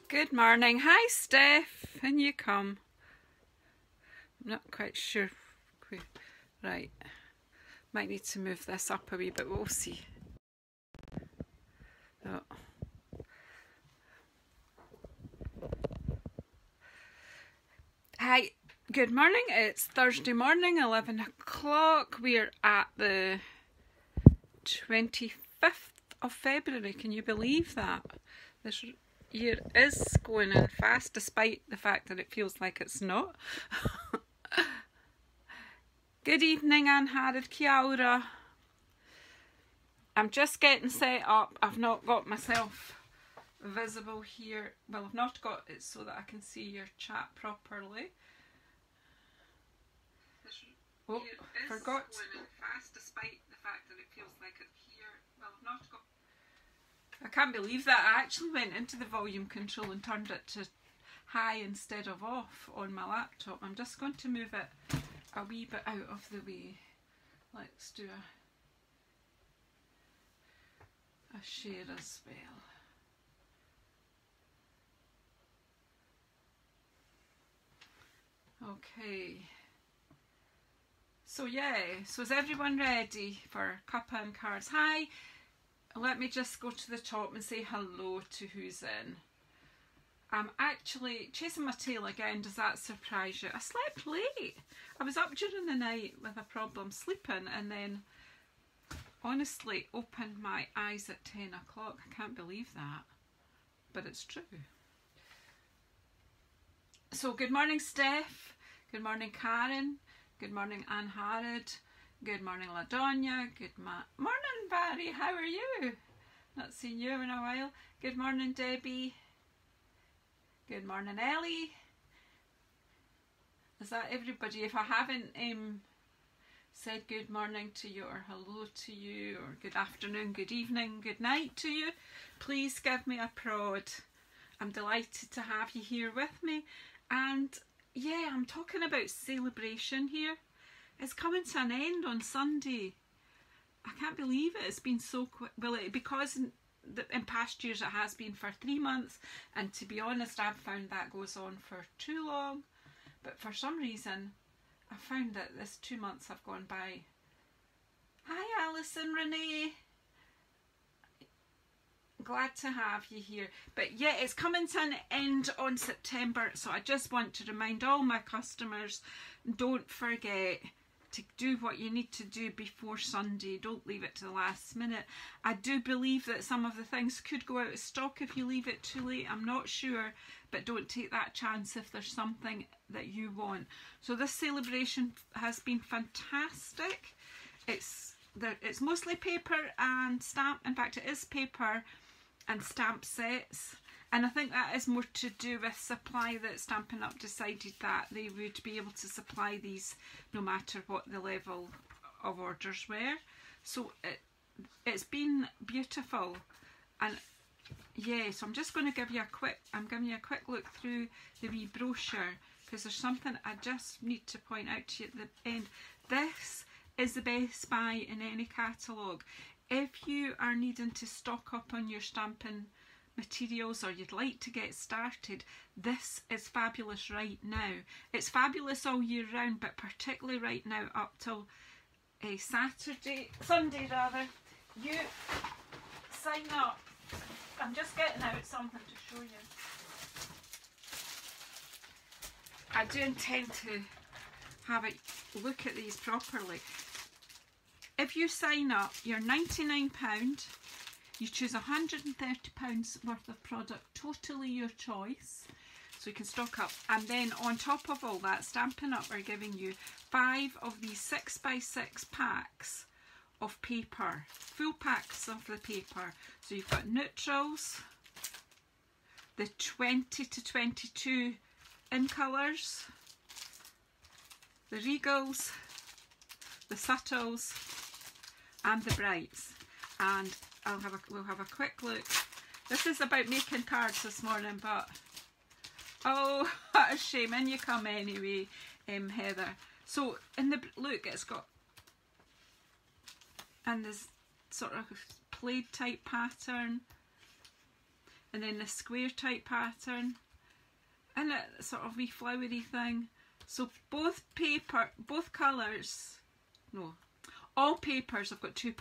Good morning. Hi, Steph. In you come. I'm not quite sure. Right. Might need to move this up a wee bit. We'll see. Oh. Hi. Good morning. It's Thursday morning, 11 o'clock. We're at the 25th of February. Can you believe that? This year is going in fast, despite the fact that it feels like it's not. Good evening, Anne Harrod, Kia ora. I'm just getting set up. I've not got myself visible here. Well, I've not got it so that I can see your chat properly. Oh, forgot. Going in fast, despite the fact that it feels like it's here. Well, I've not got. I can't believe that. I actually went into the volume control and turned it to high instead of off on my laptop. I'm just going to move it a wee bit out of the way. Let's do a share as well. Okay. So yeah, so is everyone ready for Cuppa and cards? Hi. Let me just go to the top and say hello to who's in. I'm actually chasing my tail again. Does that surprise you? I slept late. I was up during the night with a problem sleeping and then honestly opened my eyes at 10 o'clock. I can't believe that, but it's true. So good morning, Steph. Good morning, Karen. Good morning, Anne Harrod. Good morning, LaDonia. Good morning, Barry. How are you? Not seen you in a while. Good morning, Debbie. Good morning, Ellie. Is that everybody? If I haven't said good morning to you or hello to you or good afternoon, good evening, good night to you, please give me a prod. I'm delighted to have you here with me. And yeah, I'm talking about celebration here. It's coming to an end on Sunday. I can't believe it. It's been so quick. Well, because in past years it has been for 3 months, and to be honest, I've found that goes on for too long. But for some reason, I found that this 2 months have gone by. Hi, Alison, Renee. Glad to have you here. But yeah, it's coming to an end on September, so I just want to remind all my customers, don't forget to do what you need to do before Sunday. Don't leave it to the last minute. I do believe that some of the things could go out of stock if you leave it too late. I'm not sure, but don't take that chance if there's something that you want. So this celebration has been fantastic. It's mostly paper and stamp. In fact, it is paper and stamp sets. And I think that is more to do with supply, that Stampin' Up decided that they would be able to supply these no matter what the level of orders were. So it's been beautiful. And yeah, so I'm just going to give you a quick, I'm giving you a quick look through the wee brochure because there's something I just need to point out to you at the end. This is the best buy in any catalogue. If you are needing to stock up on your stamping materials or you'd like to get started, this is fabulous right now. It's fabulous all year round, but particularly right now up till Sunday rather. You sign up. I'm just getting out something to show you. I do intend to have a look at these properly. If you sign up, you're £99. You choose £130 worth of product, totally your choice, so you can stock up. And then on top of all that, Stampin' Up are giving you 5 of these 6x6 packs of paper, full packs of the paper. So you've got neutrals, the 20 to 22 in colours, the regals, the subtles, and the brights. And we'll have a quick look. This is about making cards this morning, but oh, what a shame. In you come anyway, Heather. So in the look, it's got, and this sort of plaid type pattern. and then the square type pattern, and a sort of wee flowery thing. So both colours, no, all papers have got two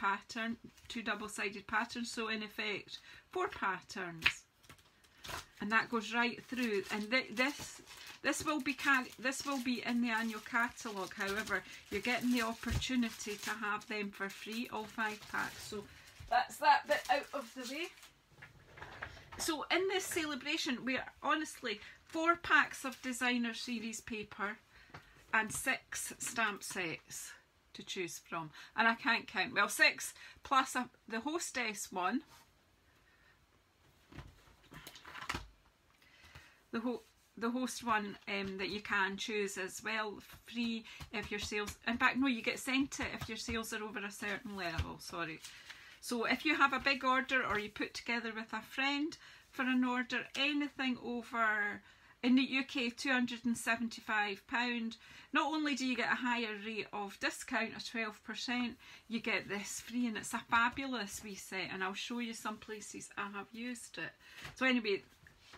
double-sided patterns, so in effect 4 patterns, and that goes right through. And this will be in the annual catalogue. However, you're getting the opportunity to have them for free, all 5 packs. So that's that bit out of the way. So in this celebration, we're honestly 4 packs of designer series paper and 6 stamp sets to choose from, and I can't count, well, 6 plus the hostess one, the host one that you can choose as well, free if your sales, in fact no, you get sent it if your sales are over a certain level, sorry. So if you have a big order, or you put together with a friend for an order, anything over, in the UK, £275, not only do you get a higher rate of discount of 12%, you get this free, and it's a fabulous wee set, and I'll show you some places I have used it. So anyway,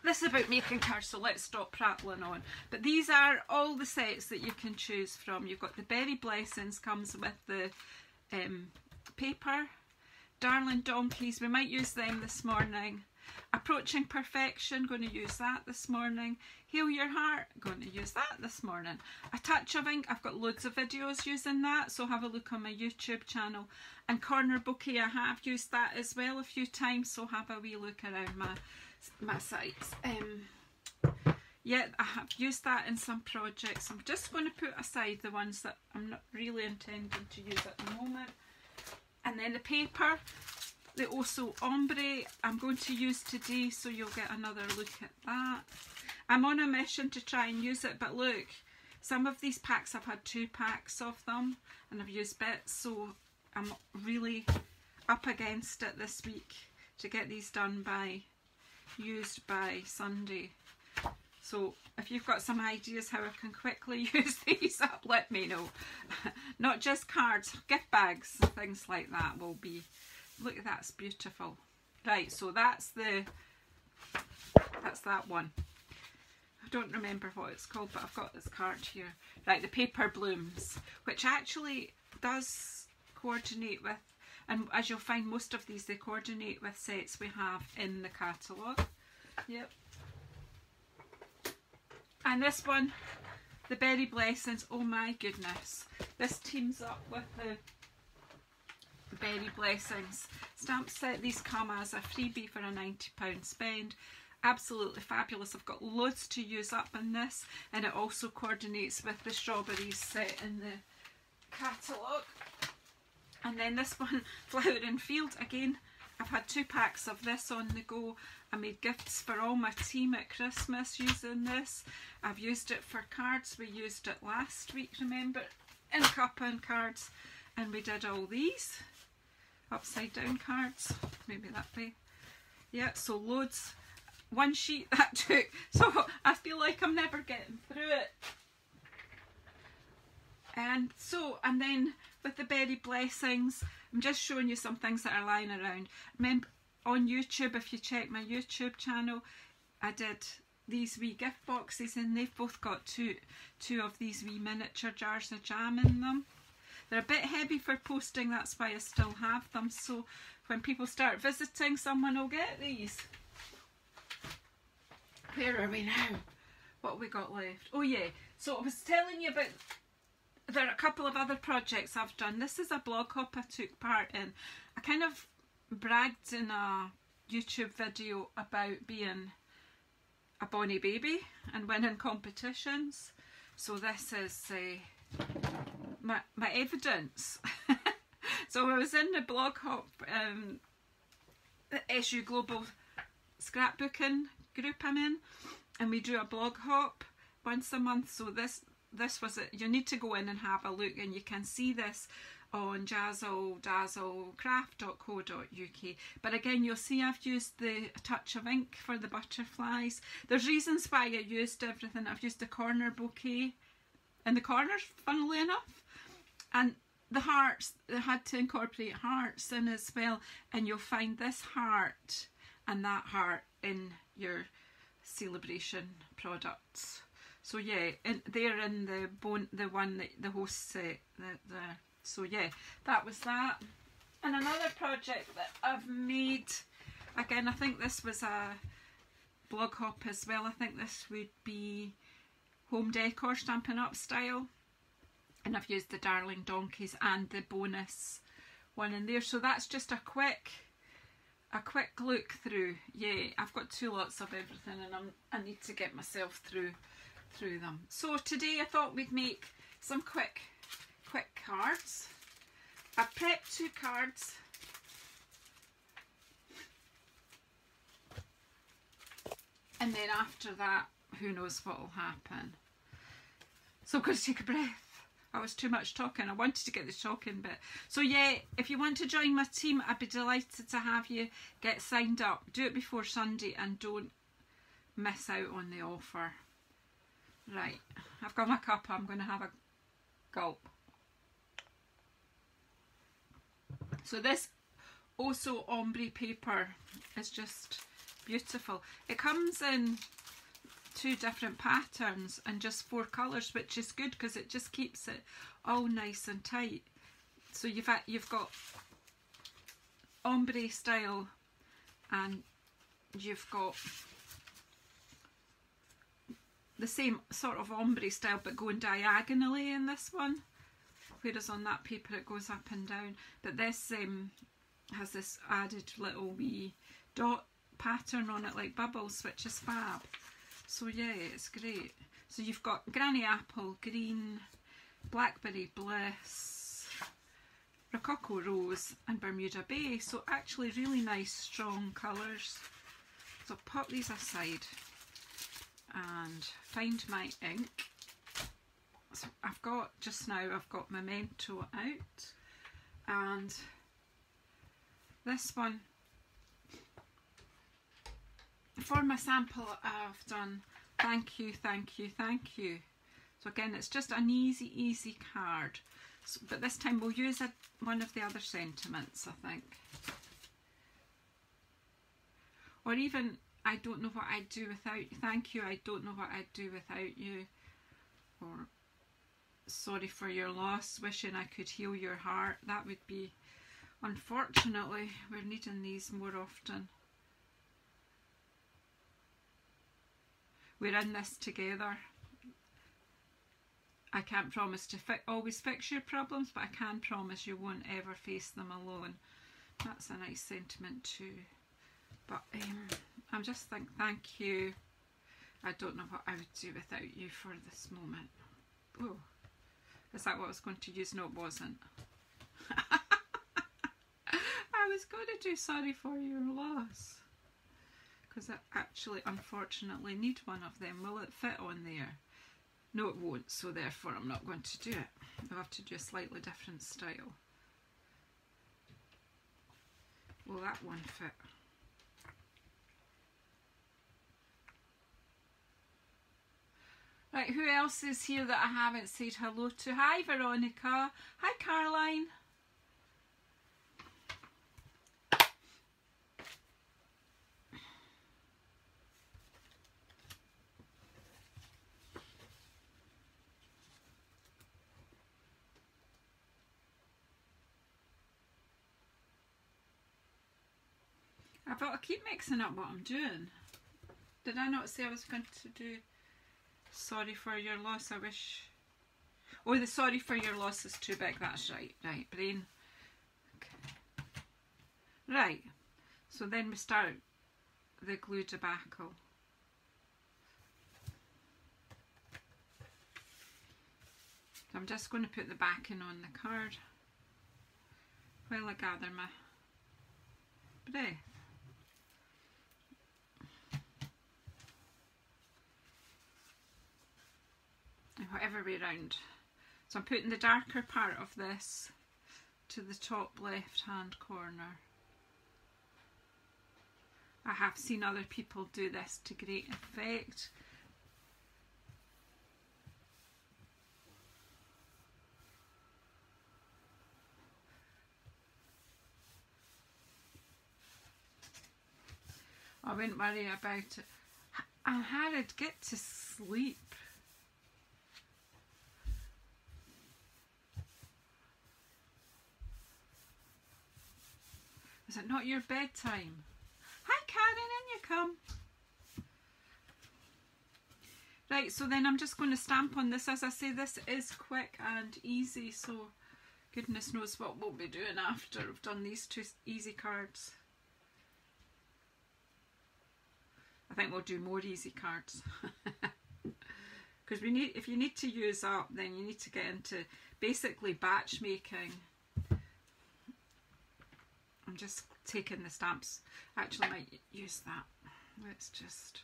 this is about making cards, so let's stop prattling on. But these are all the sets that you can choose from. You've got the Berry Blessings, comes with the paper. Darling Donkeys, we might use them this morning. Approaching Perfection, going to use that this morning. Heal Your Heart, going to use that this morning. A Touch of Ink, I've got loads of videos using that, so have a look on my YouTube channel. And Corner Bouquet, I have used that as well a few times, so have a wee look around my sites. Yeah, I have used that in some projects. I'm just going to put aside the ones that I'm not really intending to use at the moment. And then the paper, the Oso Ombre, I'm going to use today, so you'll get another look at that. I'm on a mission to try and use it, but look, some of these packs, I've had 2 packs of them, and I've used bits, so I'm really up against it this week to get these done used by Sunday. So if you've got some ideas how I can quickly use these up, let me know. Not just cards, gift bags, things like that will be. Look, that's beautiful. Right, so that's that one. I don't remember what it's called, but I've got this card here. Right, the Paper Blooms, which actually does coordinate with, and as you'll find, most of these, they coordinate with sets we have in the catalogue. Yep. And this one, the Berry Blessings, oh my goodness. This teams up with the Berry Blessings stamp set. These come as a freebie for a £90 spend. Absolutely fabulous. I've got loads to use up in this, and it also coordinates with the strawberries set in the catalogue. And then this one, Flower and Field, again, I've had 2 packs of this on the go. I made gifts for all my team at Christmas using this. I've used it for cards. We used it last week, remember, in Cuppa and cards. And we did all these upside down cards. Maybe that way. Yeah, so loads. 1 sheet that took. So I feel like I'm never getting through it. And then with the Berry Blessings, I'm just showing you some things that are lying around. Remember, on YouTube, if you check my YouTube channel, I did these wee gift boxes, and they've both got two of these wee miniature jars of jam in them. They're a bit heavy for posting, that's why I still have them, so when people start visiting, someone will get these. Where are we now? What have we got left? Oh yeah, so I was telling you about, there are a couple of other projects I've done. This is a blog hop I took part in. I kind of bragged in a YouTube video about being a bonny baby and winning competitions. So this is my evidence. So I was in the blog hop the SU Global scrapbooking group I'm in, and we do a blog hop once a month. So this was it. You need to go in and have a look, and you can see this on JazzleDazzleCraft.co.uk. But again, you'll see I've used the touch of ink for the butterflies. There's reasons why I used everything. I've used the corner bouquet in the corners, funnily enough, and the hearts, they had to incorporate hearts in as well, and you'll find this heart and that heart in your celebration products. So yeah, they're in the one that the host set there. So yeah, that was that. And another project that I've made, again, I think this was a blog hop as well. I think this would be home decor Stampin' Up style, and I've used the Darling Donkeys and the bonus one in there. So that's just a quick look through. Yeah, I've got 2 lots of everything, and I need to get myself through them. So today I thought we'd make some quick cards. I prepped 2 cards. And then after that, who knows what will happen. So I'm going to take a breath. That was too much talking. I wanted to get the talking bit. So yeah, if you want to join my team, I'd be delighted to have you. Get signed up. Do it before Sunday and don't miss out on the offer. Right, I've got my cup. I'm going to have a gulp. So this also ombre paper is just beautiful. It comes in 2 different patterns and just 4 colours, which is good because it just keeps it all nice and tight. So you've got ombre style, and you've got the same sort of ombre style but going diagonally in this one, whereas on that paper it goes up and down. But this has this added little wee dot pattern on it like bubbles, which is fab. So yeah, it's great. So you've got Granny Apple Green, Blackberry Bliss, Rococo Rose and Bermuda Bay. So actually really nice strong colours. So I'll pop these aside and find my ink. So I've got Memento out, and this one for my sample I've done thank you, thank you, thank you. So again, it's just an easy card, so, but this time we'll use one of the other sentiments, I think, or even I don't know what I'd do without you. Thank you, I don't know what I'd do without you. Or sorry for your loss, wishing I could heal your heart. That would be, unfortunately, we're needing these more often. We're in this together. I can't promise to always fix your problems, but I can promise you won't ever face them alone. That's a nice sentiment too. But I'm just thinking, thank you. I don't know what I would do without you for this moment. Oh, is that what I was going to use? No, it wasn't. I was going to do sorry for your loss, because I actually unfortunately need one of them. Will it fit on there? No, it won't, so therefore I'm not going to do it. I'll have to do a slightly different style. Will that one fit? Right, who else is here that I haven't said hello to? Hi Veronica. Hi Caroline. I thought I keep mixing up what I'm doing. Did I not say I was going to do sorry for your loss? I wish. Oh, the sorry for your loss is too big. That's right. Right, brain. Okay. Right. So then we start the glue debacle. So I'm just going to put the backing on the card while I gather my breath. Whatever way round. So I'm putting the darker part of this to the top left hand corner. I have seen other people do this to great effect. I wouldn't worry about it. And Harrod, get to sleep. Is it not your bedtime? Hi Karen, in you come. Right, so then I'm just going to stamp on this. As I say, this is quick and easy, so goodness knows what we'll be doing after I've done these two easy cards. I think we'll do more easy cards. Because we need, if you need to use up, then you need to get into basically batch making. I'm just taking the stamps. Actually, I might use that. Let's just...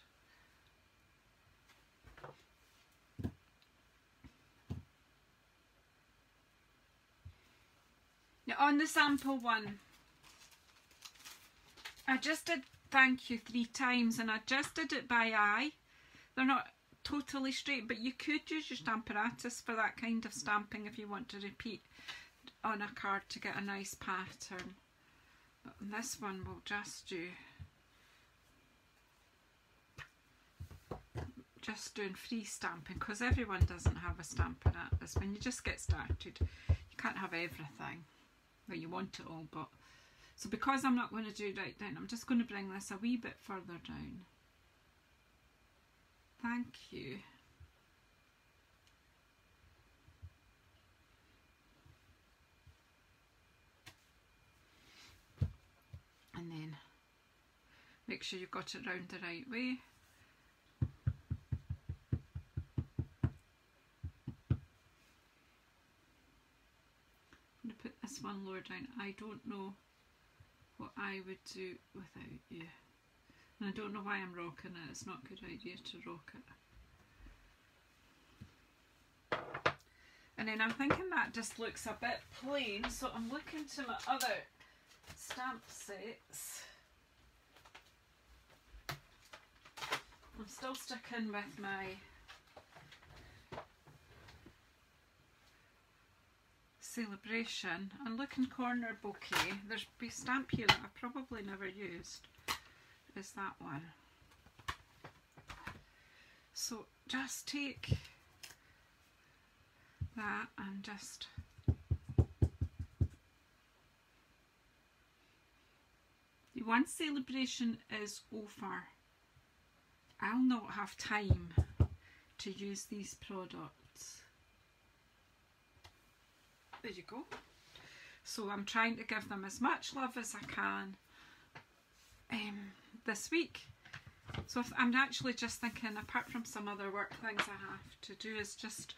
Now on the sample one, I just did thank you 3 times and I just did it by eye. They're not totally straight, but you could use your Stamparatus for that kind of stamping if you want to repeat on a card to get a nice pattern. But on this one we'll just do doing free stamping, because everyone doesn't have a Stamparatus. When you just get started, you can't have everything. Well, you want it all, but so because I'm not going to do right down, I'm just going to bring this a wee bit further down. Thank you. And then make sure you've got it round the right way. I'm going to put this one lower down. I don't know what I would do without you. And I don't know why I'm rocking it. It's not a good idea to rock it. And then I'm thinking that just looks a bit plain, so I'm looking to my other stamp sets. I'm still sticking with my Celebration and looking corner bouquet. There's a stamp here that I probably never used. Is that one. So just take that and just once Celebration is over, I'll not have time to use these products. There you go. So I'm trying to give them as much love as I can this week. So if I'm actually just thinking, apart from some other work things I have to do, is just,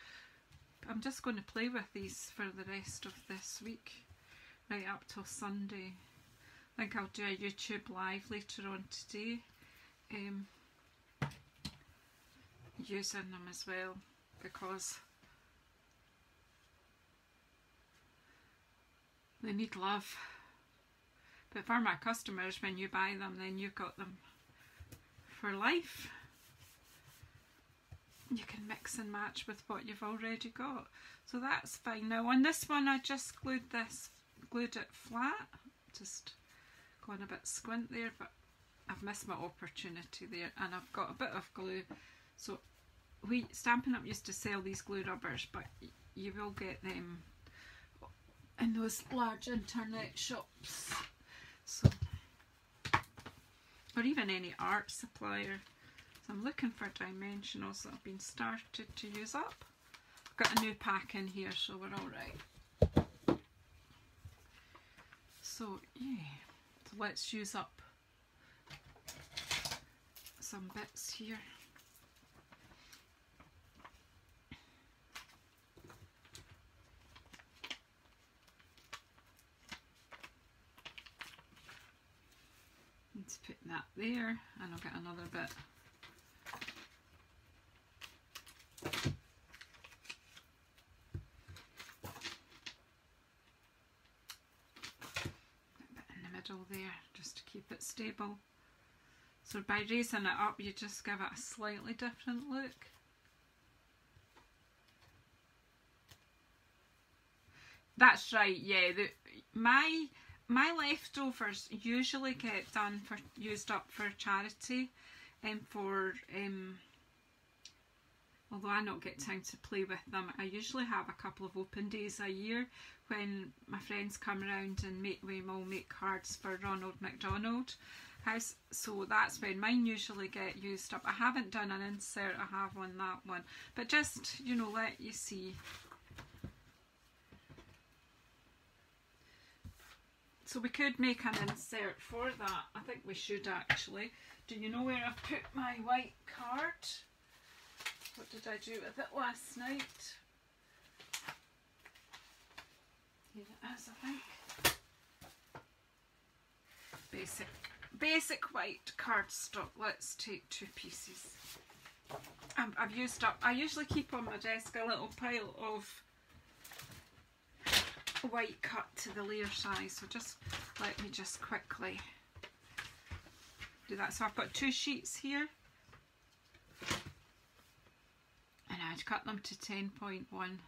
I'm just going to play with these for the rest of this week, right up till Sunday. I think I'll do a YouTube live later on today, using them as well, because they need love. But for my customers, when you buy them, then you've got them for life. You can mix and match with what you've already got. So that's fine. Now on this one I just glued it flat. Just going a bit squint there, but I've missed my opportunity there, and I've got a bit of glue. So Stampin' Up used to sell these glue rubbers, but you will get them in those large internet shops. So, or even any art supplier. So I'm looking for dimensionals that have been started to use up. I've got a new pack in here, so we're alright. So yeah, so let's use up some bits here. Let's put that there, and I'll get another bit. There just to keep it stable. So by raising it up, you just give it a slightly different look. That's right, yeah. my leftovers usually get done for used up for charity, and for although I don't get time to play with them, I usually have a couple of open days a year when my friends come around and we all make cards for Ronald McDonald House. So that's when mine usually get used up. I haven't done an insert, I have on that one, but just, you know, let you see. So we could make an insert for that. I think we should actually. Do you know where I've put my white card? What did I do with it last night? Here it is, I think. Basic white cardstock. Let's take 2 pieces. I've used up, I usually keep on my desk a little pile of white cut to the layer size, so just let me just quickly do that. So I've got 2 sheets here, and I'd cut them to 10.1.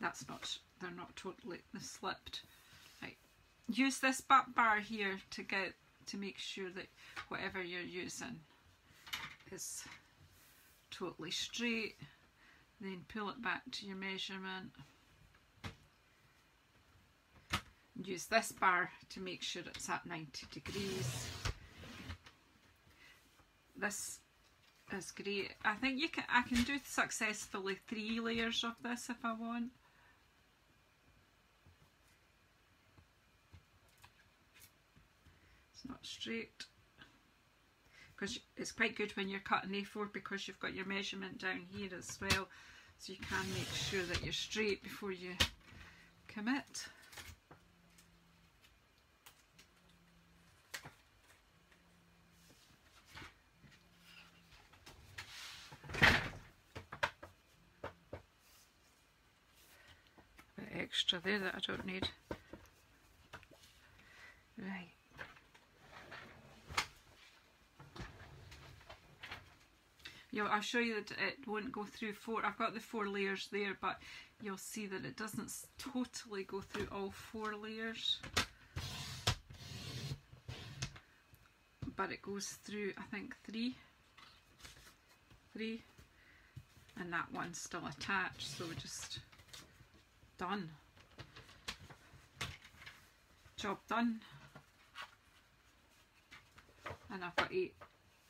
That's not, they're not totally slipped. Right. Use this butt bar here to make sure that whatever you're using is totally straight. Then pull it back to your measurement. Use this bar to make sure it's at 90 degrees. This is great. I think I can do successfully 3 layers of this if I want. It's not straight, because it's quite good when you're cutting A4 because you've got your measurement down here as well, so you can make sure that you're straight before you commit. Extra there that I don't need. Right. I'll show you that it won't go through 4. I've got the 4 layers there, but you'll see that it doesn't totally go through all 4 layers. But it goes through, I think, 3. And that one's still attached, so we're just done. Job done. And I've got 8.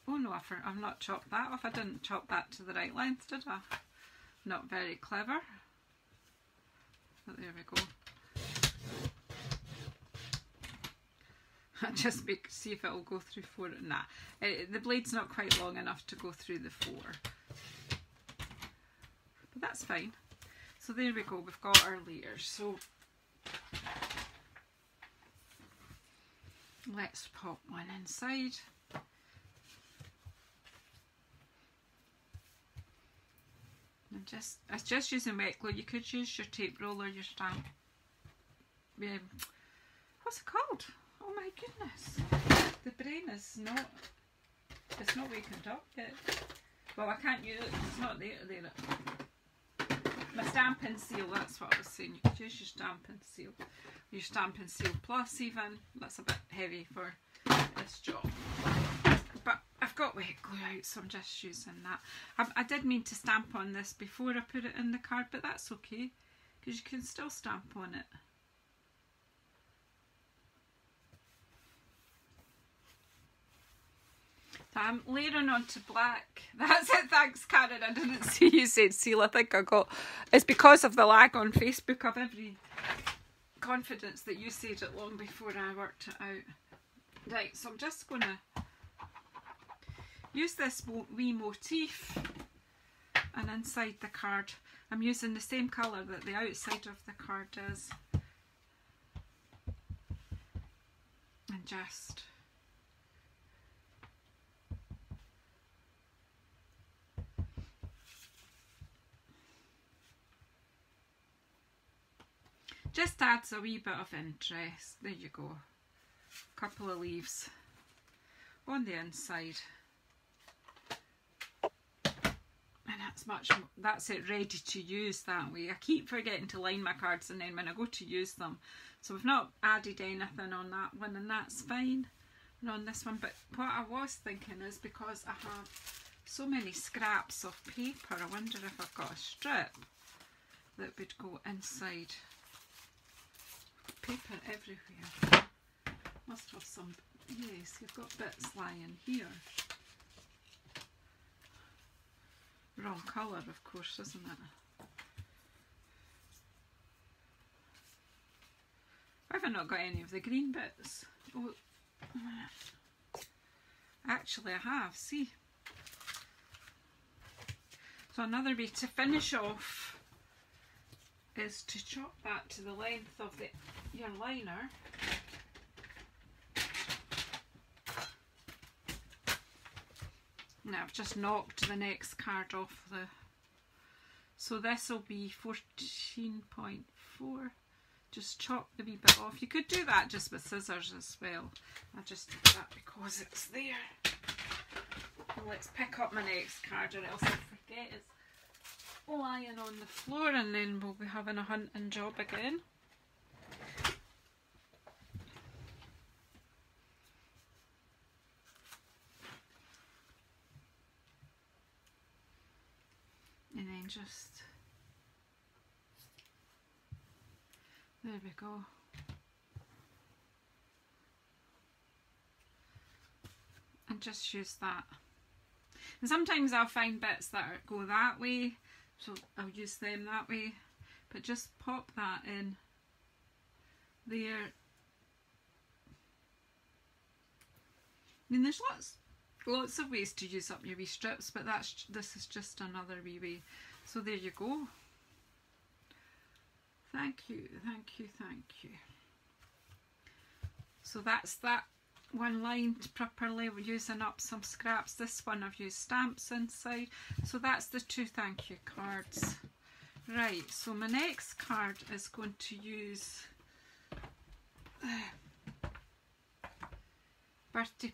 Oh no, I've not chopped that off. I didn't chop that to the right length, did I? Not very clever. But there we go. Just see if it will go through 4. Nah, the blade's not quite long enough to go through the 4. But that's fine. So there we go, we've got our layers. So let's pop one inside. And I'm just using wet glue. You could use your tape roller, your stamp. What's it called? Oh my goodness. The brain is not, it's not wakened up yet. Well, I can't use it, it's not there. My Stampin' Seal, that's what I was saying. You could use your Stampin' Seal. Your Stampin' Seal Plus even. That's a bit heavy for this job. But I've got wet glue out, so I'm just using that. I did mean to stamp on this before I put it in the card, but that's okay, because you can still stamp on it. I'm layering onto black. That's it, thanks Karen. I didn't see you said seal. I think I got, it's because of the lag on Facebook. I've every confidence that you said it long before I worked it out. Right, so I'm just going to use this wee motif, and inside the card I'm using the same colour that the outside of the card is, and just adds a wee bit of interest. There you go. A couple of leaves on the inside. And that's it ready to use that way. I keep forgetting to line my cards, and then when I go to use them, so we've not added anything on that one, and that's fine. And on this one, but what I was thinking is, because I have so many scraps of paper, I wonder if I've got a strip that would go inside. Paper everywhere. Must have some. Yes, you've got bits lying here. Wrong colour, of course, isn't it? Have I not got any of the green bits? Oh, actually I have, see. So another way to finish off is to chop that to the length of your liner. Now I've just knocked the next card off the, so this will be 14.4. Just chop the wee bit off. You could do that just with scissors as well. I just did that because it's there. Well, let's pick up my next card, or else I'll forget it's lying on the floor, and then we'll be having a hunting job again. And then just, there we go. And just use that. And sometimes I'll find bits that go that way, so I'll use them that way. But just pop that in there. I mean, there's lots of ways to use up your wee strips, but this is just another wee way. So there you go. Thank you, thank you, thank you. So that's that one lined properly. We're using up some scraps. This one I've used stamps inside. So that's the two thank you cards. Right, so my next card is going to use Birthday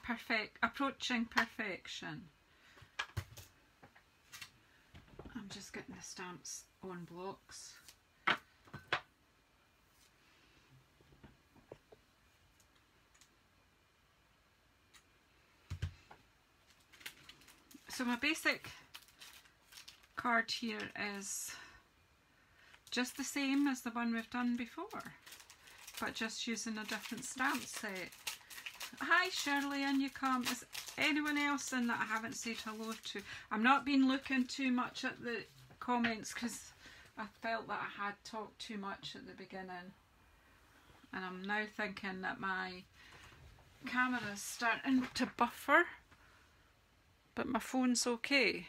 Approaching Perfection. I'm just getting the stamps on blocks. So my basic card here is just the same as the one we've done before, but just using a different stamp set. Hi Shirley, in you come. Is anyone else in that I haven't said hello to? I've not been looking too much at the comments because I felt that I had talked too much at the beginning, and I'm now thinking that my camera's starting to buffer, but my phone's okay.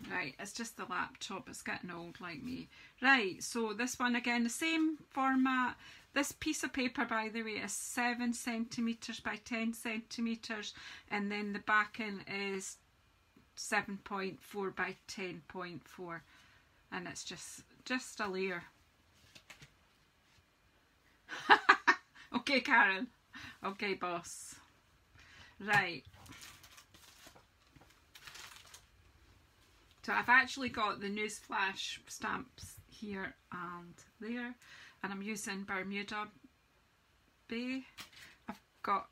Right, it's just the laptop, it's getting old like me. Right, so this one again, the same format. This piece of paper, by the way, is 7 centimetres by 10 centimetres, and then the backing is 7.4 by 10.4, and it's just a layer. Okay, Karen. Okay, boss. Right. So I've actually got the Newsflash stamps here and there, and I'm using Bermuda Bay. I've got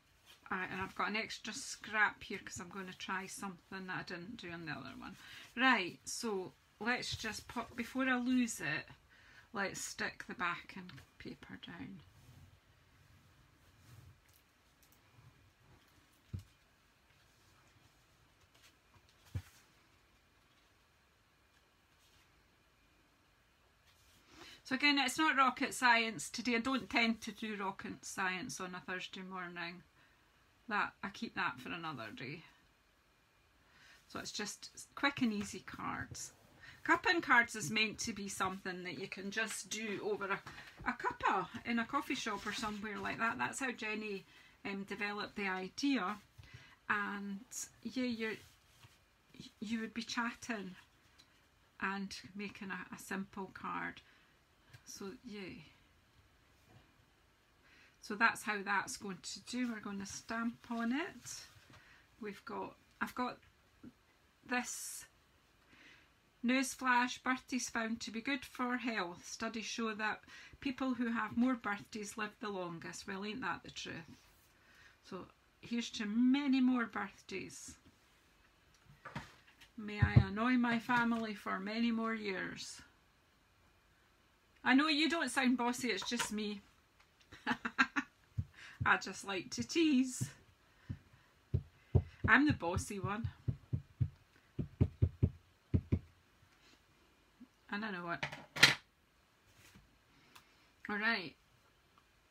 an extra scrap here because I'm going to try something that I didn't do on the other one. Right, so let's just pop, before I lose it, let's stick the backing paper down. So again, it's not rocket science today. I don't tend to do rocket science on a Thursday morning. I keep that for another day. So it's just quick and easy cards. Cuppa cards is meant to be something that you can just do over a cuppa in a coffee shop or somewhere like that. That's how Jenny developed the idea. And yeah, you would be chatting and making a simple card. So yeah, So that's how that's going to do. We're going to stamp on it. I've got this newsflash: birthdays found to be good for health. Studies show that people who have more birthdays live the longest. Well, ain't that the truth? So here's to many more birthdays. May I annoy my family for many more years. I know you don't sound bossy, it's just me. I just like to tease. I'm the bossy one. And I know it. Alright,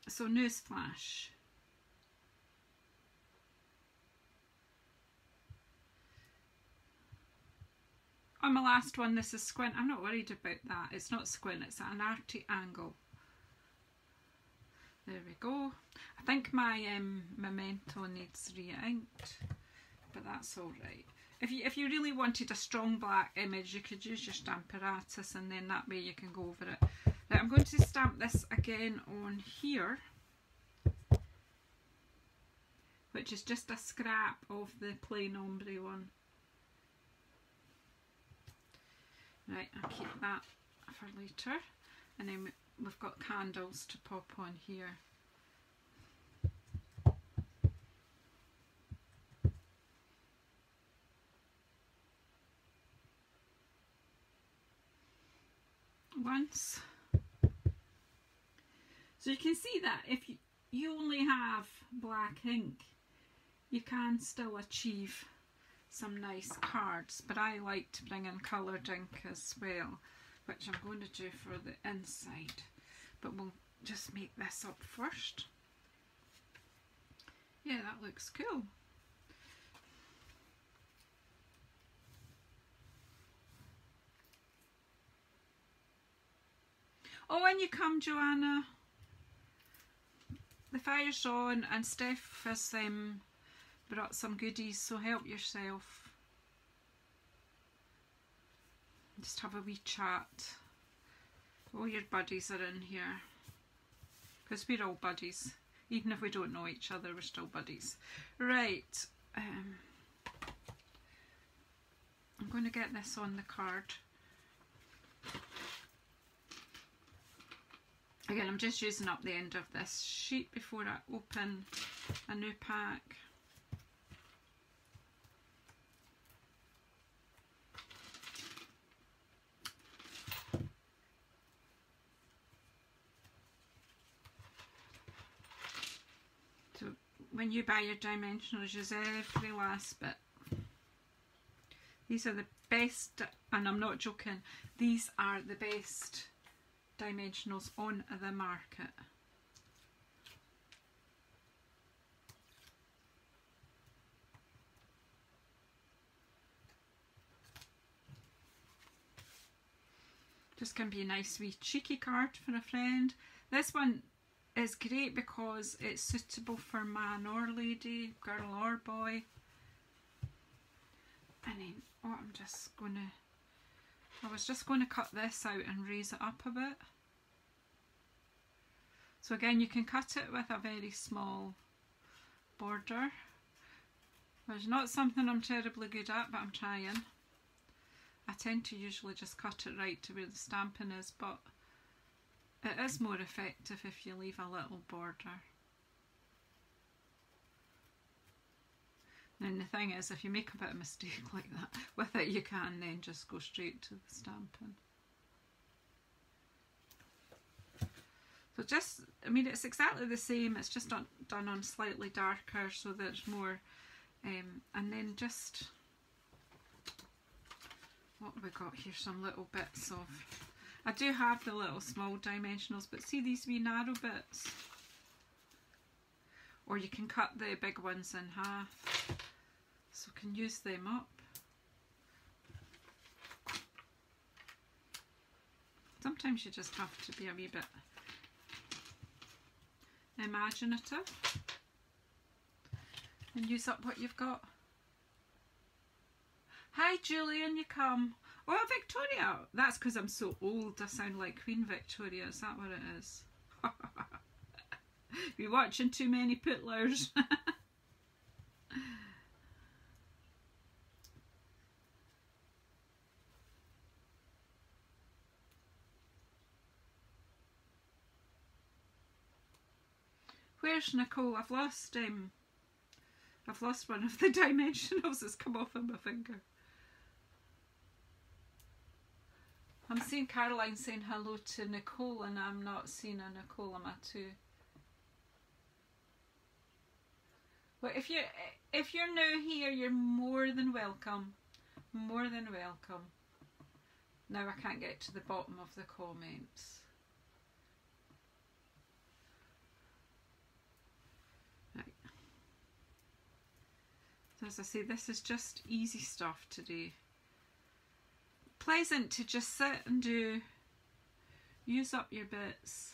so newsflash. On my last one, this is squint. I'm not worried about that. It's not squint, it's at an arty angle. There we go. I think my memento needs re-inked, but that's alright. If you really wanted a strong black image, you could use your Stamparatus, and then that way you can go over it. Now I'm going to stamp this again on here, which is just a scrap of the plain ombre one. Right, I'll keep that for later. And then we've got candles to pop on here. Once. So you can see that if you only have black ink, you can still achieve some nice cards, but I like to bring in coloured ink as well, which I'm going to do for the inside, but we'll just make this up first. Yeah, that looks cool. Oh, when you come, Joanna, the fire's on and Steph has brought some goodies, so help yourself. Just have a wee chat. All your buddies are in here, because we're all buddies. Even if we don't know each other, we're still buddies. Right, I'm going to get this on the card. Again, I'm just using up the end of this sheet before I open a new pack. So when you buy your dimensionals, use every last bit. These are the best, and I'm not joking, these are the best dimensionals on the market. Just can be a nice wee cheeky card for a friend. This one is great because it's suitable for man or lady, girl or boy. And then, oh, I was just going to cut this out and raise it up a bit. So again, you can cut it with a very small border. It's not something I'm terribly good at, but I'm trying. I tend to usually just cut it right to where the stamping is, but it is more effective if you leave a little border. And the thing is, if you make a bit of mistake like that with it, you can then just go straight to the stamping. So just, I mean, it's exactly the same, it's just done on slightly darker so there's more, and then just, what have we got here, some little bits of, I do have the little small dimensionals, but see these wee narrow bits? Or you can cut the big ones in half, so you can use them up. Sometimes you just have to be a wee bit imaginative and use up what you've got. Hi Julian, you come. Oh, Victoria. That's because I'm so old. I sound like Queen Victoria. Is that what it is? You're watching too many pootlers. Where's Nicole? I've lost one of the dimensionals that's come off of my finger. I'm seeing Caroline saying hello to Nicole, and I'm not seeing a Nicole, am I too? Well, if you're new here, you're more than welcome. More than welcome. Now I can't get to the bottom of the comments. Right. So as I say, this is just easy stuff today. Pleasant to just sit and do, use up your bits.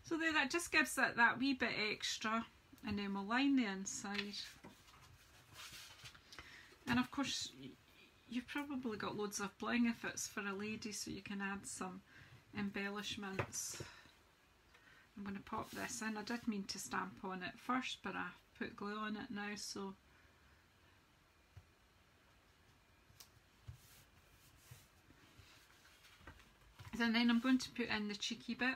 So there, that just gives it that wee bit extra, and then we'll line the inside. And of course, you've probably got loads of bling if it's for a lady, so you can add some embellishments. I'm going to pop this in. I did mean to stamp on it first, but I put glue on it now, so. And then I'm going to put in the cheeky bit.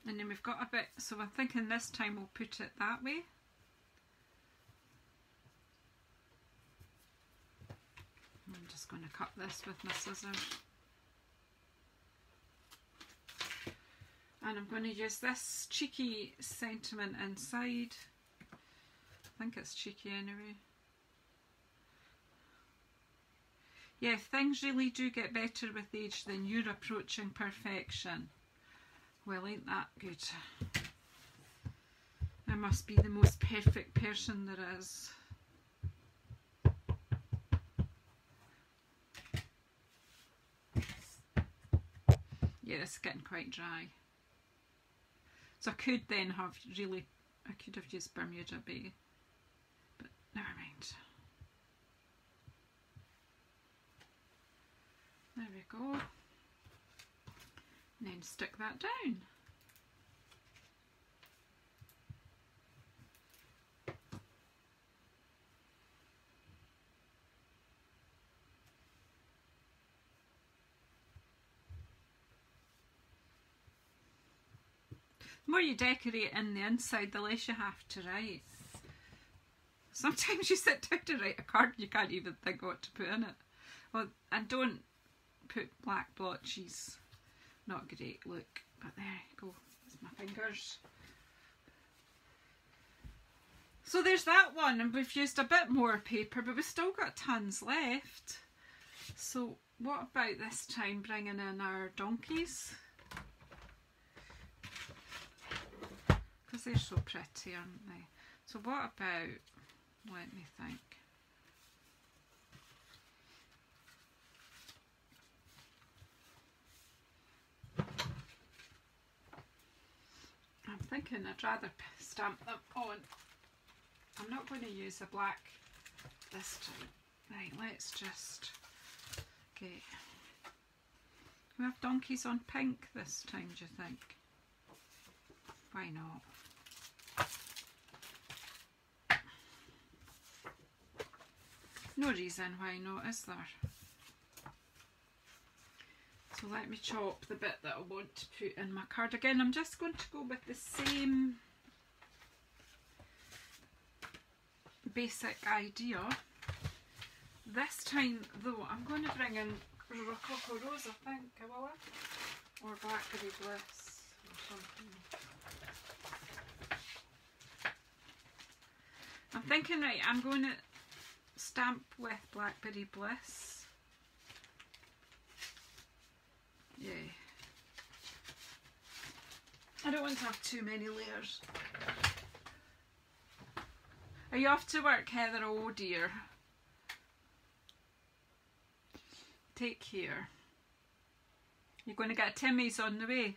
And then we've got a bit, so I'm thinking this time we'll put it that way. I'm just going to cut this with my scissors. And I'm going to use this cheeky sentiment inside. I think it's cheeky anyway. Yeah, things really do get better with age than you're approaching perfection. Well, ain't that good? I must be the most perfect person there is. Yeah, it's getting quite dry. So I could then have I could have used Bermuda Bay, but never mind. There we go. And then stick that down. The more you decorate in the inside, the less you have to write. Sometimes you sit down to write a card and you can't even think what to put in it. Well, and don't put black blotches. Not a great look, but there you go. That's my fingers. So there's that one, and we've used a bit more paper, but we've still got tons left. So what about this time bringing in our donkeys? Because they're so pretty, aren't they? So what about, let me think. I'm thinking I'd rather stamp them on. I'm not going to use a black this time. Right, let's just get. Can we have donkeys on pink this time, do you think? Why not? No reason why not, is there? So let me chop the bit that I want to put in my card. Again, I'm just going to go with the same basic idea. This time though, I'm going to bring in Rococo Rose, I think, will I? Or Blackberry Bliss or something. I'm thinking, right, I'm going to stamp with Blackberry Bliss. Yeah. I don't want to have too many layers. Are you off to work, Heather? Oh dear. Take care. You're going to get Timmy's on the way.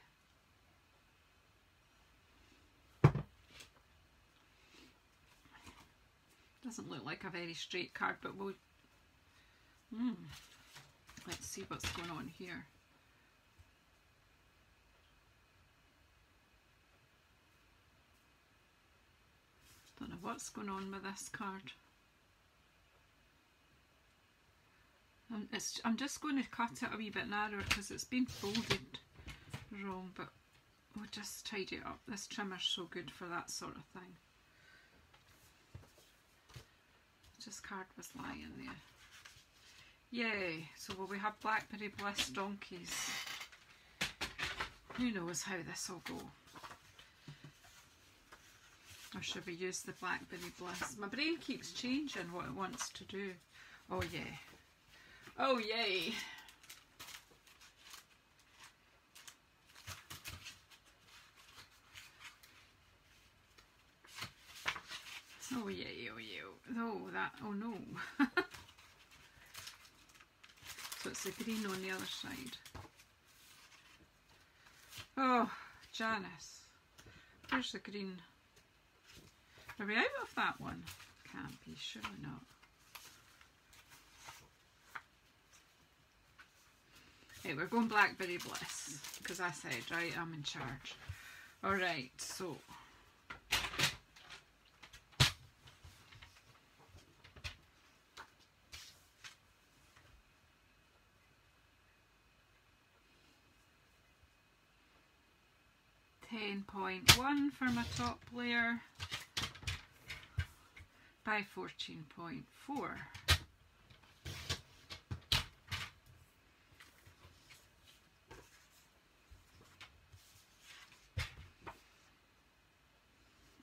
Doesn't look like a very straight card, but we'll... Let's see what's going on here. Don't know what's going on with this card. I'm just going to cut it a wee bit narrower because it's been folded wrong, but we'll just tidy it up. This trimmer's so good for that sort of thing. This card was lying there. Yay! So will we have Blackberry Bliss donkeys? Who knows how this will go? Or should we use the Blackberry Bliss? My brain keeps changing what it wants to do. Oh yeah. Oh yay! Oh yay, oh yeah. Oh that, oh no. So it's the green on the other side. Oh, Janice. Where's the green? Are we out of that one? Can't be, surely not. Hey, we're going Blackberry Bliss, because I said, right, I'm in charge. Alright, so. $10.1 for my top layer by 14.4.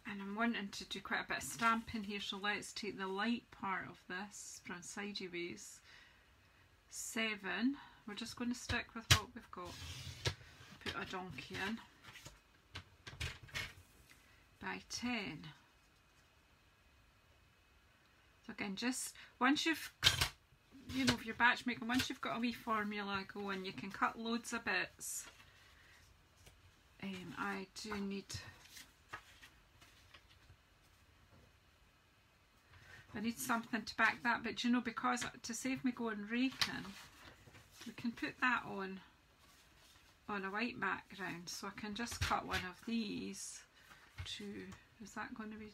And I'm wanting to do quite a bit of stamping here, so let's take the light part of this from sideways. 7. We're just going to stick with what we've got. Put a donkey in. By 10. So again, just once you've, you know, if you're batch making, once you've got a wee formula going, you can cut loads of bits. I do need, I need something to back that, but you know, because to save me going raking, we can put that on a white background, so I can just cut one of these to, is that going to be,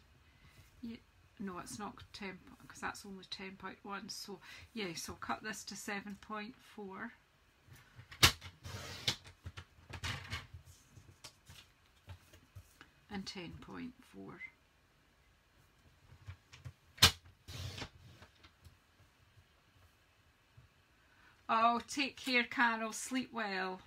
yeah, no it's not 10 because that's only 10.1, so yeah, so cut this to 7.4 and 10.4. Oh, take care Carol, sleep well.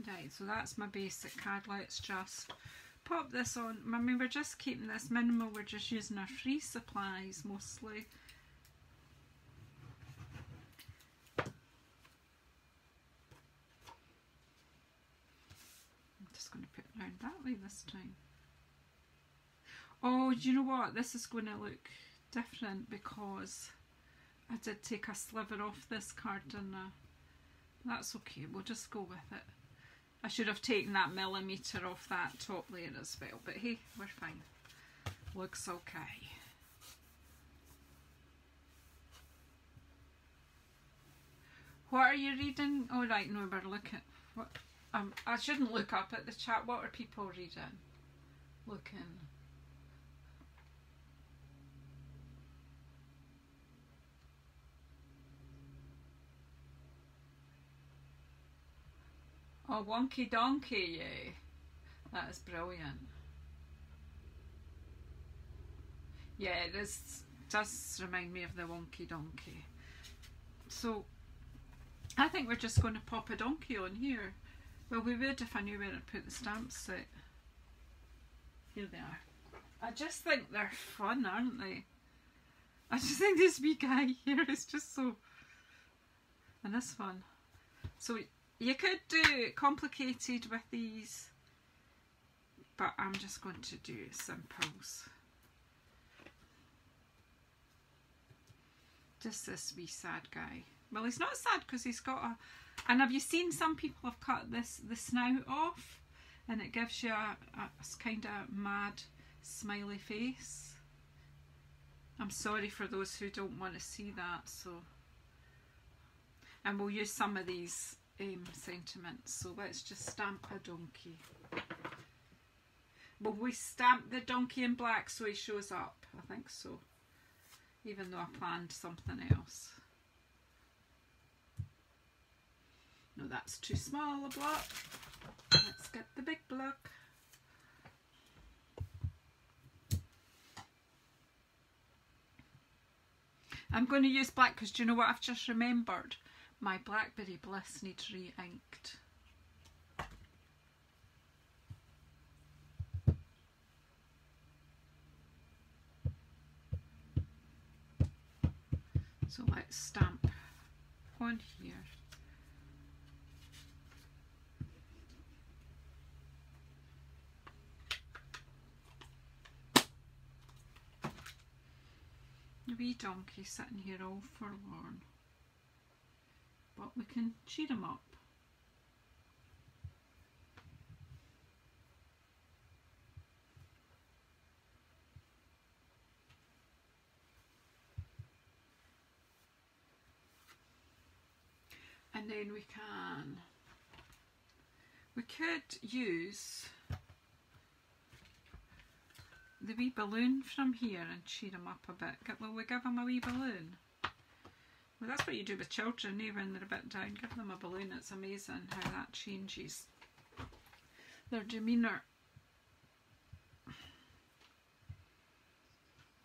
Right, so that's my basic card. Let's just pop this on. I mean, we're just keeping this minimal, we're just using our free supplies mostly. I'm just going to put it around that way this time. Oh, do you know what? This is going to look different because I did take a sliver off this card, and that's okay, we'll just go with it. I should have taken that millimetre off that top layer as well, but hey, we're fine. Looks okay. What are you reading? Oh right, no, we're looking. What? I shouldn't look up at the chat. What are people reading? Looking. Oh, Wonky Donkey, yeah. That is brilliant. Yeah, this does remind me of the Wonky Donkey. So, I think we're just going to pop a donkey on here. Well, we would if I knew where to put the stamp set. Here they are. I just think they're fun, aren't they? I just think this wee guy here is just so... And this one. So, you could do it complicated with these, but I'm just going to do simples. Just this wee sad guy. Well, he's not sad because he's got a... And have you seen some people have cut the snout off? and it gives you a kind of mad smiley face. I'm sorry for those who don't want to see that, so, and we'll use some of these sentiments. So let's just stamp a donkey. Will we stamp the donkey in black so he shows up? I think so, even though I planned something else. No, that's too small a block. Let's get the big block. I'm going to use black because do you know what I've just remembered? My Blackberry Bliss needs re-inked. So let's stamp on here. A wee donkey sitting here all forlorn, but we can cheer him up. And then we could use the wee balloon from here and cheer him up a bit. Will we give him a wee balloon? Well, that's what you do with children, when they're a bit down. Give them a balloon. It's amazing how that changes their demeanour.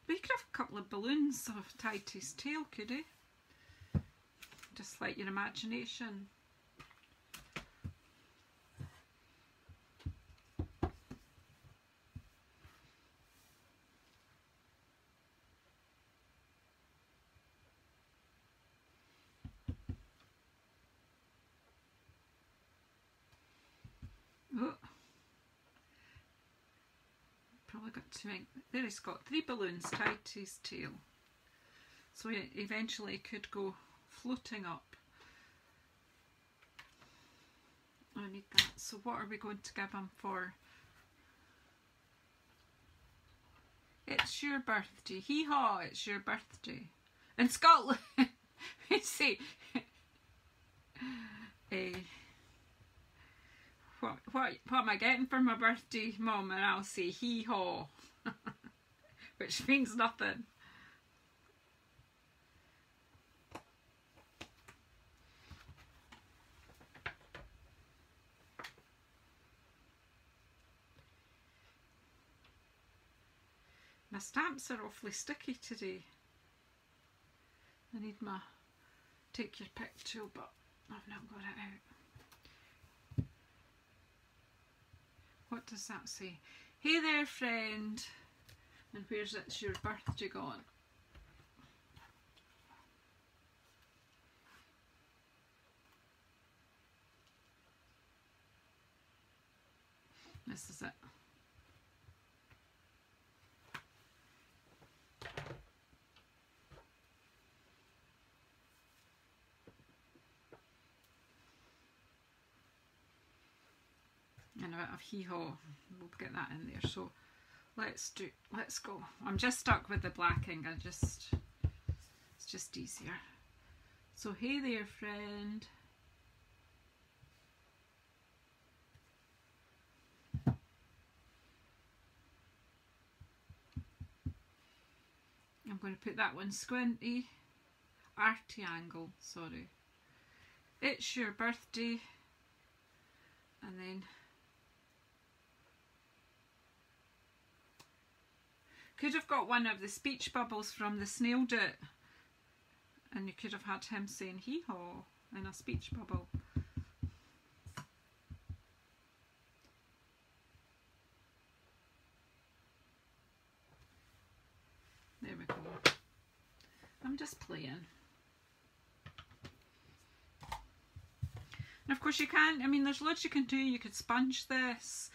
But you could have a couple of balloons tied to his tail, could he? Just like your imagination. Oh, probably got two ink. There he's got 3 balloons tied to his tail. So he eventually could go floating up. I need that. So what are we going to give him for? It's your birthday. Hee-haw, it's your birthday. In Scotland, we say, what am I getting for my birthday, Mum? And I'll say hee-haw, which means nothing. My stamps are awfully sticky today. I need my take your pick tool, but I've not got it out. What does that say? Hey there, friend. And where's it's your birthday gone? This is it. And a bit of hee-haw, we'll get that in there. So let's go. I'm just stuck with the black ink. It's just easier. So hey there, friend. I'm going to put that one squinty, arty angle, sorry. It's your birthday, and then could have got one of the speech bubbles from the Snail Do It, and you could have had him saying hee-haw in a speech bubble. There we go. I'm just playing. And of course you can, I mean, there's loads you can do. You could sponge this.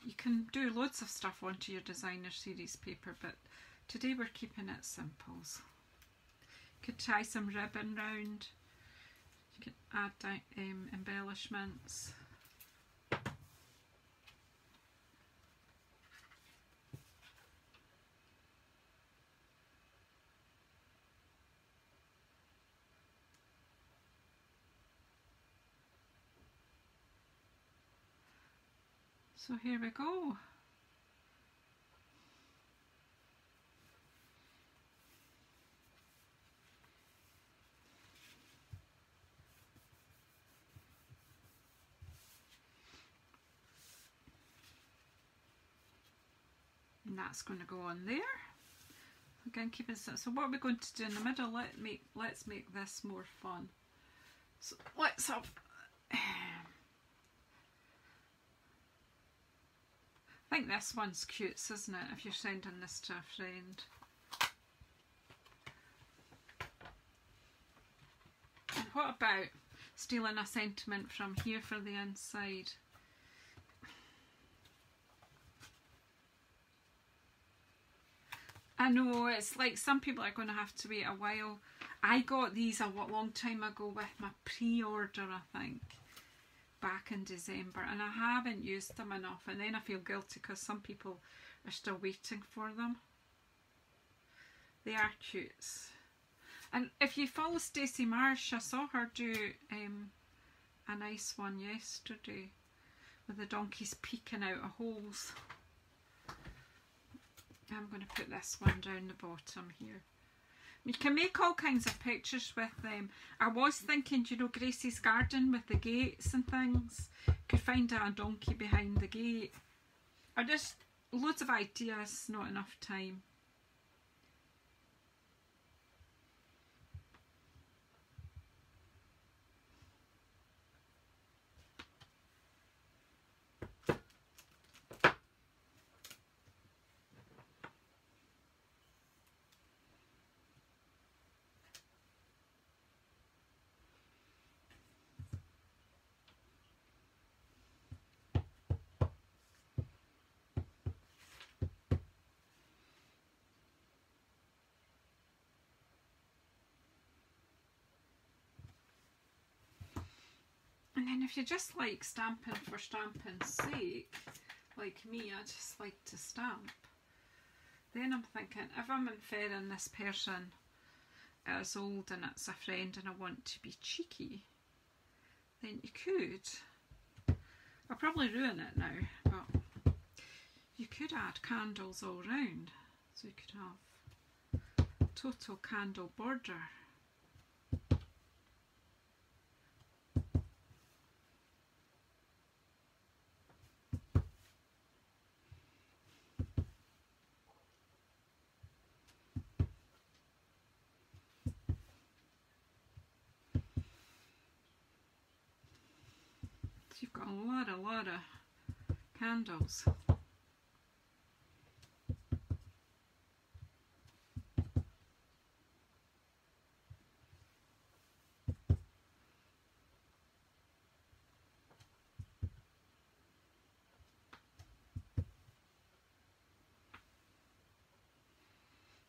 You can do loads of stuff onto your designer series paper, but today we're keeping it simple. You could tie some ribbon round. You could add embellishments. So here we go. And that's going to go on there. Again, keep it so. What are we going to do in the middle? Let's make this more fun. So let's have. I think this one's cute, isn't it? If you're sending this to a friend. And what about stealing a sentiment from here for the inside? I know, it's like some people are going to have to wait a while. I got these a long time ago with my pre-order, I think, back in December, and I haven't used them enough, and then I feel guilty because some people are still waiting for them. They are cute. And if you follow Stacey Marsh, I saw her do a nice one yesterday with the donkeys peeking out of holes. I'm going to put this one down the bottom here. You can make all kinds of pictures with them. I was thinking, you know, Gracie's garden with the gates and things. Could find a donkey behind the gate. Or just loads of ideas, not enough time. And then if you just like stamping for stamping's sake, like me, I just like to stamp, then I'm thinking, if I'm inferring this person is old and it's a friend and I want to be cheeky, then you could, I'll probably ruin it now, but you could add candles all round. So you could have total candle border. You've got a lot of candles. Do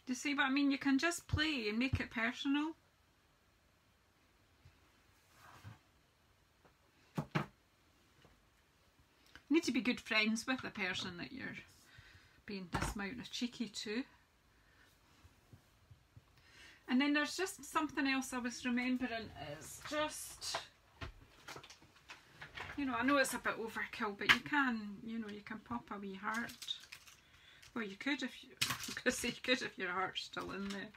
you see what I mean? You can just play and make it personal. You need to be good friends with the person that you're being this amount of cheeky to. And then there's just something else I was remembering, is just, you know, I know it's a bit overkill, but you can, you know, you can pop a wee heart. Well, you could if you, I'm going to say you could if your heart's still in there.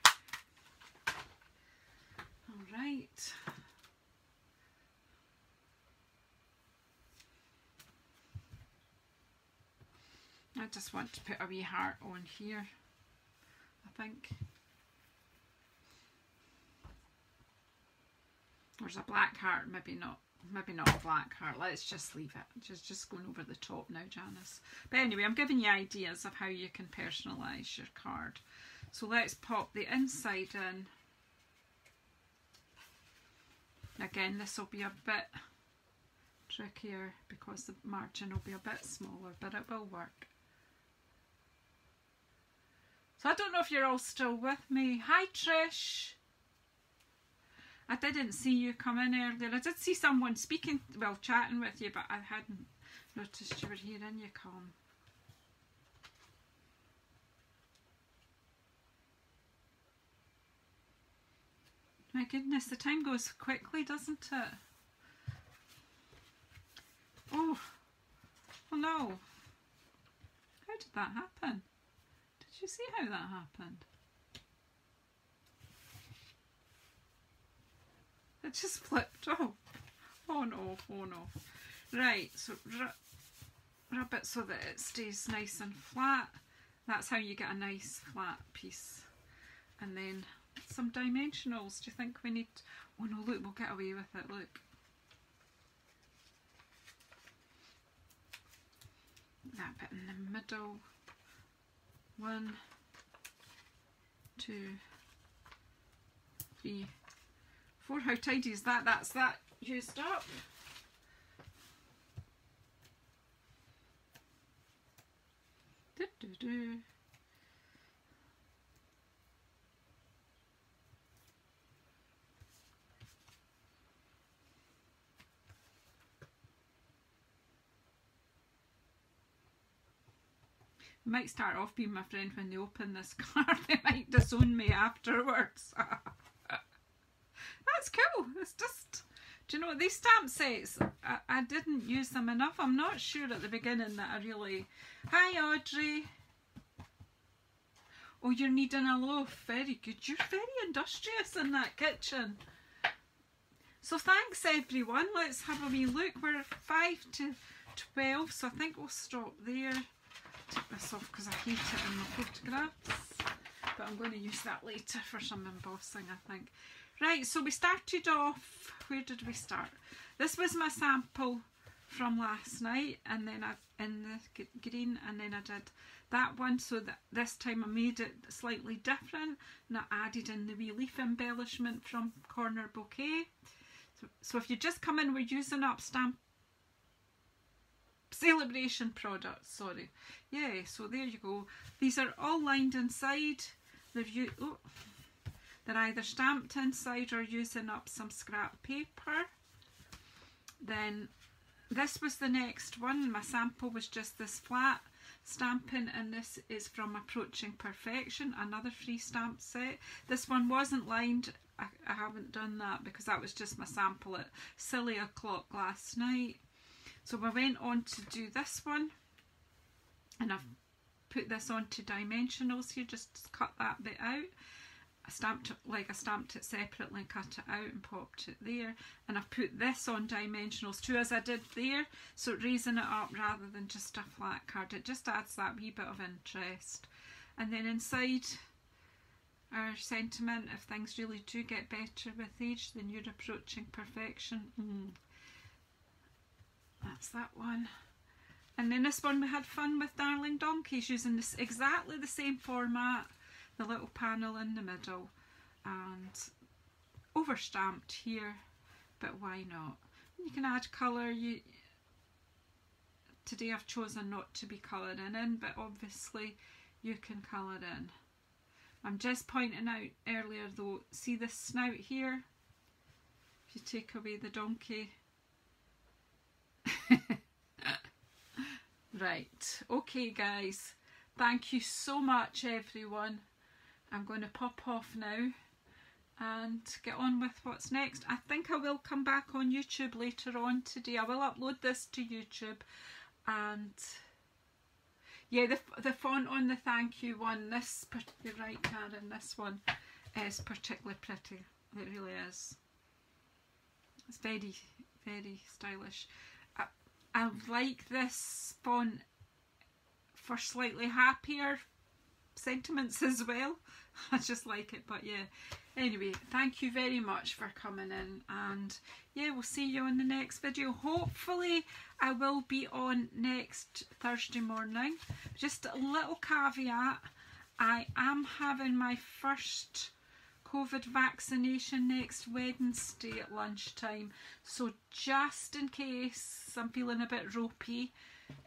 Alright. I just want to put a wee heart on here, I think. There's a black heart, maybe not a black heart. Let's just leave it. Just going over the top now, Janice. But anyway, I'm giving you ideas of how you can personalise your card. So let's pop the inside in. Again, this will be a bit trickier because the margin will be a bit smaller, but it will work. So I don't know if you're all still with me. Hi Trish. I didn't see you come in earlier. I did see someone speaking, well, chatting with you, but I hadn't noticed you were here. In you come. My goodness, the time goes quickly, doesn't it? Oh no. did that happen? Did you see how that happened? It just flipped off. Oh no, oh no. Right, so rub it so that it stays nice and flat. That's how you get a nice flat piece. And then some dimensionals. Do you think we need... Oh no, look, we'll get away with it, look. That bit in the middle. 1, 2, 3, 4. How tidy is that? That's that used up. I might start off being my friend when they open this card. They might disown me afterwards. That's cool. It's just, do you know what, these stamp sets, I didn't use them enough. I'm not sure at the beginning that I really... Hi Audrey. Oh, you're needing a loaf. Very good. You're very industrious in that kitchen. So thanks everyone. Let's have a wee look. We're 5 to 12, so I think we'll stop there. Take this off because I hate it in the photographs, but I'm going to use that later for some embossing, I think. Right, so we started off, where did we start? This was my sample from last night, and then in the green, and then I did that one, so that this time I made it slightly different, and I added in the wee leaf embellishment from Corner Bouquet. So if you just come in, we're using up stamp celebration products, sorry. Yeah, so there you go. These are all lined inside. They're either stamped inside or using up some scrap paper. Then this was the next one. My sample was just this flat stamping, and this is from Approaching Perfection, another free stamp set. This one wasn't lined. I haven't done that because that was just my sample at silly o'clock last night. So I went on to do this one, and I've put this onto dimensionals here, just cut that bit out. I stamped it separately and cut it out and popped it there, and I've put this on dimensionals too, as I did there, so raising it up rather than just a flat card. It just adds that wee bit of interest. And then inside our sentiment, if things really do get better with age, then you're approaching perfection. That's that one. And then this one, we had fun with Darling Donkeys, using this exactly the same format, the little panel in the middle, and overstamped here, but why not? You can add colour. Today I've chosen not to be colouring in, but obviously you can colour in. I'm just pointing out earlier though, see this snout here? If you take away the donkey. Right, okay guys, thank you so much everyone. I'm going to pop off now and get on with what's next. I think I will come back on YouTube later on today. I will upload this to YouTube, and yeah, the font on the thank you one, you're right Karen, this one is particularly pretty. It really is. It's very, very stylish. I like this font for slightly happier sentiments as well. I just like it, but yeah. Anyway, thank you very much for coming in, and yeah, we'll see you in the next video. Hopefully I will be on next Thursday morning. Just a little caveat, I am having my first COVID vaccination next Wednesday at lunchtime, so just in case I'm feeling a bit ropey,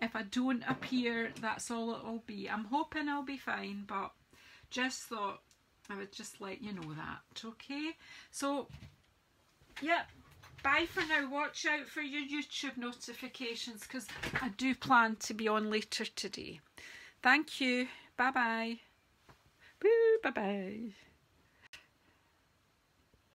if I don't appear, that's all it'll be. I'm hoping I'll be fine, but just thought I would just let you know that, okay? So yeah, bye for now. Watch out for your YouTube notifications, because I do plan to be on later today. Thank you. Bye bye. Boo, bye bye.